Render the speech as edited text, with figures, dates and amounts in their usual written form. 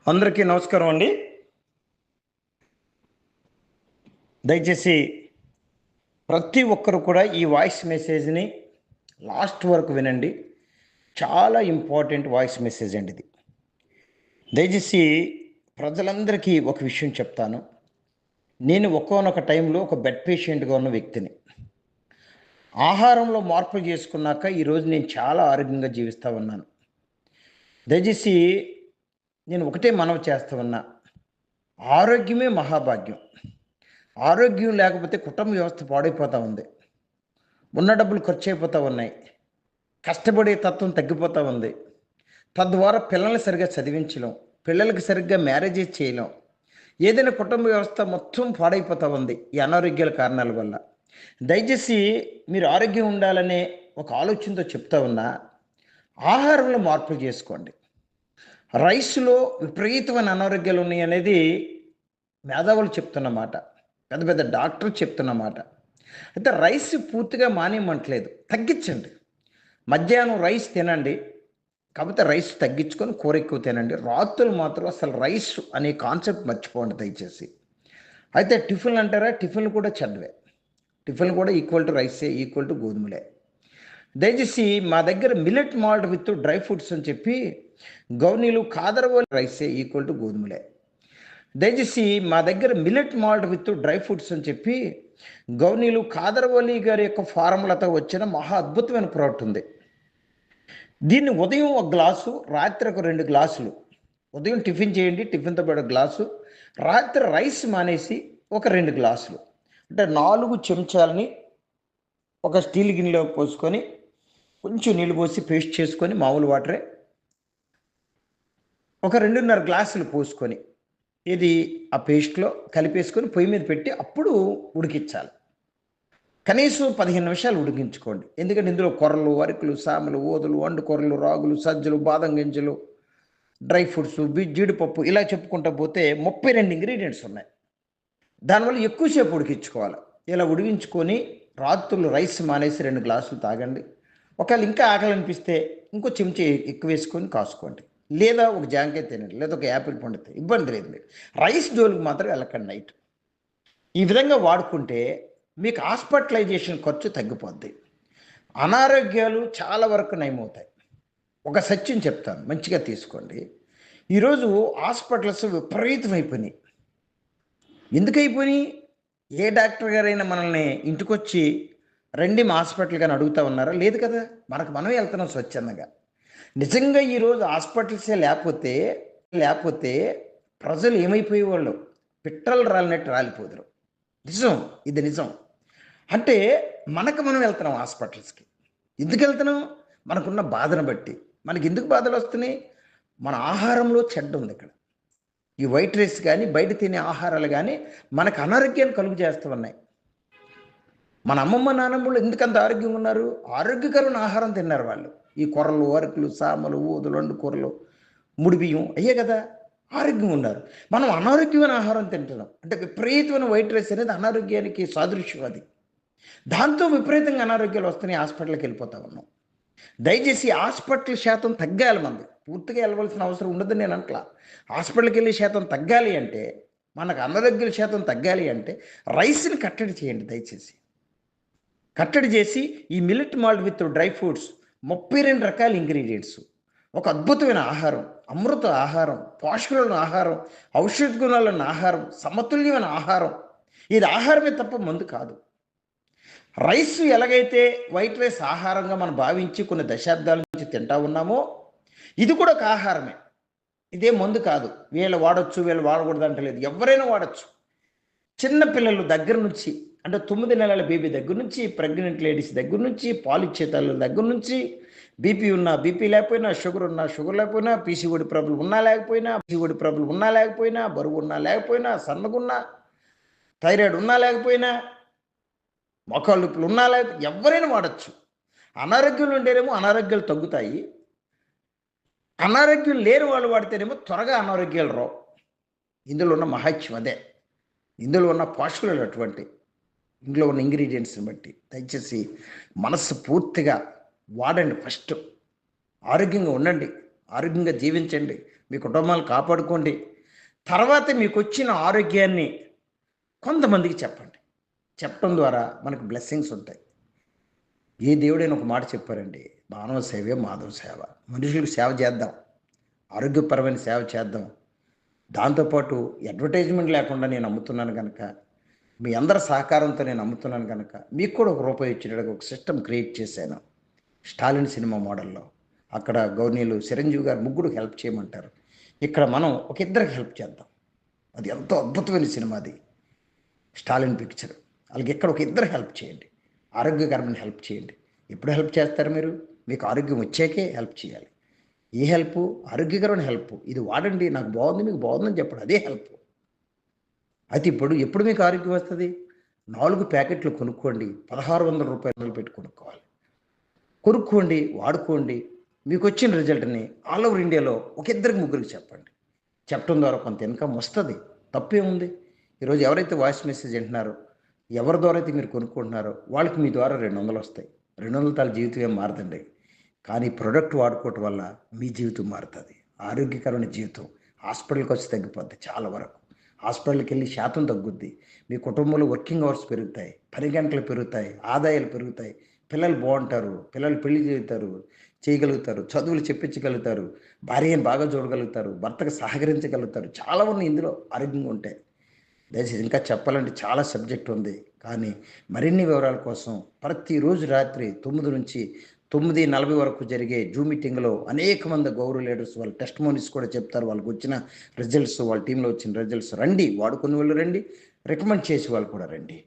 అందరికీ నమస్కారం అండి. దయచేసి ప్రతి ఒక్కరు కూడా ఈ వాయిస్ మెసేజ్ని లాస్ట్ వరకు వినండి. చాలా ఇంపార్టెంట్ వాయిస్ మెసేజ్ అండి ఇది. దయచేసి ప్రజలందరికీ ఒక విషయం చెప్తాను. నేను ఒకానొక టైంలో ఒక బెడ్ పేషెంట్గా ఉన్న వ్యక్తిని. ఆహారంలో మార్పులు చేసుకున్నాక ఈరోజు నేను చాలా ఆరోగ్యంగా జీవిస్తూ ఉన్నాను. దయచేసి నేను ఒకటే మనవి చేస్తూ ఉన్నా, ఆరోగ్యమే మహాభాగ్యం. ఆరోగ్యం లేకపోతే కుటుంబ వ్యవస్థ పాడైపోతూ ఉంది. ఉన్న డబ్బులు ఖర్చు అయిపోతూ ఉన్నాయి. కష్టపడే తత్వం తగ్గిపోతూ ఉంది. తద్వారా పిల్లల్ని సరిగ్గా చదివించలేం, పిల్లలకి సరిగ్గా మ్యారేజెస్ చేయలేం. ఏదైనా కుటుంబ వ్యవస్థ మొత్తం పాడైపోతూ ఉంది ఈ అనారోగ్యాల కారణాల వల్ల. దయచేసి మీరు ఆరోగ్యం ఉండాలనే ఒక ఆలోచనతో చెప్తా ఉన్నా, ఆహారంలో మార్పులు చేసుకోండి. రైస్లో విపరీతమైన అనారోగ్యాలు ఉన్నాయి అనేది మేధావులు చెప్తున్నమాట, పెద్ద పెద్ద డాక్టర్లు చెప్తున్నమాట. అయితే రైస్ పూర్తిగా మానేయమంటలేదు, తగ్గించండి. మధ్యాహ్నం రైస్ తినండి, కాకపోతే రైస్ తగ్గించుకొని కూర ఎక్కువ తినండి. రాత్రులు మాత్రం అసలు రైస్ అనే కాన్సెప్ట్ మర్చిపోండి దయచేసి. అయితే టిఫిన్లు అంటారా, టిఫిన్లు కూడా చెడ్డవే. టిఫిన్లు కూడా ఈక్వల్ టు రైసే, ఈక్వల్ టు గోధుమలే. దయచేసి మా దగ్గర millet malt with dry fruits అని చెప్పి గౌనీలు కాదరవోలి రైసే ఈక్వల్ టు గోధుమలే. దయచేసి మా దగ్గర millet malt with dry fruits అని చెప్పి గౌనీలు కాదరవల్లి గారి యొక్క ఫార్ములాతో వచ్చిన మహా అద్భుతమైన ప్రోడక్ట్ ఉంది. దీన్ని ఉదయం ఒక గ్లాసు, రాత్రి ఒక 2 గ్లాసులు. ఉదయం టిఫిన్ చేయండి, టిఫిన్తో పాటు గ్లాసు. రాత్రి రైస్ మానేసి ఒక 2 గ్లాసులు, అంటే 4 చెంచాలని ఒక స్టీల్ గిన్నెలో పోసుకొని కొంచెం నీళ్ళు పోసి పేస్ట్ చేసుకొని, మామూలు వాటరే ఒక 2.5 గ్లాసులు పోసుకొని ఇది ఆ పేస్ట్లో కలిపేసుకొని పొయ్యి మీద పెట్టి అప్పుడు ఉడికించాలి. కనీసం 15 నిమిషాలు ఉడికించుకోండి. ఎందుకంటే ఇందులో కొర్రలు, అరికలు, సామలు, ఓదలు, వండు కొర్రలు, రాగులు, సజ్జలు, బాదం గింజలు, డ్రై ఫ్రూట్స్, జీడిపప్పు, ఇలా చెప్పుకుంటూ పోతే 32 ఇంగ్రీడియంట్స్ ఉన్నాయి. దానివల్ల ఎక్కువసేపు ఉడికించుకోవాలి. ఇలా ఉడికించుకొని రాత్రులు రైస్ మానేసి 2 గ్లాసులు తాగండి. ఒకవేళ ఇంకా ఆకలి అనిపిస్తే ఇంకో చెంచా ఎక్కువ వేసుకొని కాసుకోండి, లేదా ఒక జాంకాయ తినండి, లేదా ఒక యాపిల్ పండు తినండి, ఇబ్బంది లేదు. మీరు రైస్ జోలికి మాత్రం వెళ్ళకండి నైట్. ఈ విధంగా వాడుకుంటే మీకు హాస్పిటలైజేషన్ ఖర్చు తగ్గిపోద్ది. అనారోగ్యాలు చాలా వరకు నయమవుతాయి. ఒక సత్యం చెప్తాను, మంచిగా తీసుకోండి. ఈరోజు హాస్పిటల్స్ విపరీతమైపోయినాయి. ఎందుకు అయిపోయినాయి? ఏ డాక్టర్ గారైనా మనల్ని ఇంటికొచ్చి రండి మా హాస్పిటల్ కానీ అడుగుతూ ఉన్నారా? లేదు కదా. మనమే వెళ్తున్నాం స్వచ్ఛందంగా. నిజంగా ఈరోజు హాస్పిటల్సే లేకపోతే లేకపోతే ప్రజలు ఏమైపోయేవాళ్ళు? పిట్టలు రాలినట్టు రాలిపోదురు. నిజం, ఇది నిజం. అంటే మనం వెళ్తున్నాం హాస్పిటల్స్కి. ఎందుకు వెళ్తున్నాం? మనకున్న బాధను బట్టి. మనకి ఎందుకు బాధలు వస్తున్నాయి? మన ఆహారంలో చెడ్డ ఉంది ఇక్కడ. ఈ వైట్ రైస్ కానీ, బయట తినే ఆహారాలు కానీ మనకు అనారోగ్యాన్ని కలుగు చేస్తూ ఉన్నాయి. మన అమ్మమ్మ నాన్నమ్మలు ఎందుకంత ఆరోగ్యంగా ఉన్నారు? ఆరోగ్యకరమైన ఆహారం తిన్నారు వాళ్ళు. ఈ కొర్రలు, అరకులు, సామలు, ఊదలు, వండు కూరలు, ముడి బియ్యం అయ్యే కదా ఆరోగ్యంగా ఉన్నారు. మనం అనారోగ్యమైన ఆహారం తింటున్నాం. అంటే విపరీతమైన వైట్ రైస్ అనేది అనారోగ్యానికి సాదృశ్యం. అది దాంతో విపరీతంగా అనారోగ్యాలు వస్తున్నాయి. హాస్పిటల్కి వెళ్ళిపోతా ఉన్నాం. దయచేసి హాస్పిటల్ శాతం తగ్గాలి. మంది పూర్తిగా వెళ్ళవలసిన అవసరం ఉండదు నేను అంటలా. హాస్పిటల్కి వెళ్ళే శాతం తగ్గాలి అంటే, మనకు అనారోగ్యాల శాతం తగ్గాలి అంటే రైస్ని కట్టడి చేయండి దయచేసి. కట్టడి చేసి ఈ millet malt with dry fruits 32 రకాల ఇంగ్రీడియంట్స్, ఒక అద్భుతమైన ఆహారం, అమృత ఆహారం, పోషకులను ఆహారం, ఔషధ గుణాలను ఆహారం, సమతుల్యమైన ఆహారం. ఇది ఆహారమే తప్ప మందు కాదు. రైస్ ఎలాగైతే వైట్ రైస్ ఆహారంగా మనం భావించి కొన్ని దశాబ్దాల నుంచి తింటా ఉన్నామో, ఇది కూడా ఒక ఆహారమే. ఇదే మందు కాదు. వీళ్ళు వాడచ్చు, వీళ్ళు వాడకూడదు అంటలేదు. ఎవరైనా వాడచ్చు. చిన్న పిల్లలు దగ్గర నుంచి, అంటే 9 నెలల బేబీ దగ్గర నుంచి, ప్రెగ్నెంట్ లేడీస్ దగ్గర నుంచి, పాలిచ్చే తల్లుల దగ్గర నుంచి, బీపీ ఉన్నా, బీపీ లేకపోయినా, షుగర్ ఉన్నా, షుగర్ లేకపోయినా, పీసీఓడి ప్రాబ్లం ఉన్నా లేకపోయినా, బరువు ఉన్నా లేకపోయినా, సన్నగున్నా, థైరాయిడ్ ఉన్నా లేకపోయినా, మోకాళ్ళ నొప్పులు ఉన్నా లేకపోతే ఎవరైనా వాడచ్చు. అనారోగ్యాలు ఉంటేనేమో అనారోగ్యాలు తగ్గుతాయి. అనారోగ్యం లేని వాళ్ళు వాడితేనేమో త్వరగా అనారోగ్యాలు రావు. ఇందులో ఉన్న మహత్యం అదే. ఇందులో ఉన్న పోషకులు అటువంటి, ఇందులో ఉన్న ఇంగ్రీడియంట్స్ని బట్టి దయచేసి మనస్సు పూర్తిగా వాడండి. ఫస్ట్ ఆరోగ్యంగా ఉండండి, ఆరోగ్యంగా జీవించండి. మీ కుటుంబాలు కాపాడుకోండి. తర్వాత మీకు వచ్చిన ఆరోగ్యాన్ని కొంతమందికి చెప్పండి. చెప్పడం ద్వారా మనకు బ్లెస్సింగ్స్ ఉంటాయి. ఏ దేవుడైనా ఒక మాట చెప్పారండి, మానవ సేవే మాధవ సేవ. మనుషులకు సేవ చేద్దాం, ఆరోగ్యపరమైన సేవ చేద్దాం. దాంతోపాటు అడ్వర్టైజ్మెంట్ లేకుండా నేను అమ్ముతున్నాను కనుక, మీ అందరి సహకారంతో నేను అమ్ముతున్నాను కనుక, మీకు కూడా ఒక రూపాయి వచ్చేటట్టుగా ఒక సిస్టమ్ క్రియేట్ చేశాను. స్టాలిన్ సినిమా మోడల్లో. అక్కడ గౌర్నీలు చిరంజీవి గారు ముగ్గురు హెల్ప్ చేయమంటారు. ఇక్కడ మనం ఒక ఇద్దరికి హెల్ప్ చేద్దాం. అది ఎంతో అద్భుతమైన సినిమా అది, స్టాలిన్ పిక్చర్. అలాగే ఇక్కడ ఒక ఇద్దరు హెల్ప్ చేయండి, ఆరోగ్యకరమైన హెల్ప్ చేయండి. ఎప్పుడు హెల్ప్ చేస్తారు మీరు? మీకు ఆరోగ్యం వచ్చాకే హెల్ప్ చేయాలి. ఏ హెల్ప్? ఆరోగ్యకరమైన హెల్ప్. ఇది వాడండి, నాకు బాగుంది, మీకు బాగుందని చెప్పండి, అదే హెల్ప్. అయితే ఎప్పుడు మీకు ఆరోగ్యం వస్తుంది? 4 ప్యాకెట్లు కొనుక్కోండి, 1600 రూపాయలు పెట్టి కొనుక్కోవాలి. కొనుక్కోండి, వాడుకోండి. మీకు వచ్చిన రిజల్ట్ని ఆల్ ఓవర్ ఇండియాలో ఒక ఇద్దరికి ముగ్గురికి చెప్పండి. చెప్పడం ద్వారా కొంత ఇన్కమ్ వస్తుంది, తప్పేముంది? ఈరోజు ఎవరైతే వాయిస్ మెసేజ్ వింటున్నారో, ఎవరి ద్వారా అయితే మీరు కొనుక్కుంటున్నారో వాళ్ళకి మీ ద్వారా 200 వస్తాయి. 200 తాల జీవితం ఏం మారదండి. కానీ ప్రొడక్ట్ వాడుకోవటం వల్ల మీ జీవితం మారుతుంది. ఆరోగ్యకరమైన జీవితం. హాస్పిటల్ ఖర్చు తగ్గిపోద్ది చాలా వరకు. హాస్పిటల్కి వెళ్ళి శాతం తగ్గుద్ది. మీ కుటుంబంలో వర్కింగ్ అవర్స్ పెరుగుతాయి, పని గంటలు పెరుగుతాయి, ఆదాయాలు పెరుగుతాయి. పిల్లలు బాగుంటారు, పిల్లలు పెళ్లి చేయగలుగుతారు, చదువులు చెప్పించగలుగుతారు, భార్యను బాగా చూడగలుగుతారు, భర్తకు సహకరించగలుగుతారు. చాలా ఉన్నాయి ఇందులో ఆరోగ్యంగా ఉంటాయి. దయచేసి ఇంకా చెప్పాలంటే చాలా సబ్జెక్ట్ ఉంది, కానీ మరిన్ని వివరాల కోసం ప్రతిరోజు రాత్రి 9 నుంచి 9:40 వరకు జరిగే జూమ్ మీటింగ్లో అనేక మంది గౌరవ లీడర్స్ వాళ్ళ టెస్టిమోనీస్ కూడా చెప్తారు. వాళ్ళకి వచ్చిన రిజల్ట్స్, వాళ్ళ టీంలో వచ్చిన రిజల్ట్స్. రండి, వాడుకునే వాళ్ళు రండి, రికమెండ్ చేసే వాళ్ళు కూడా రండి.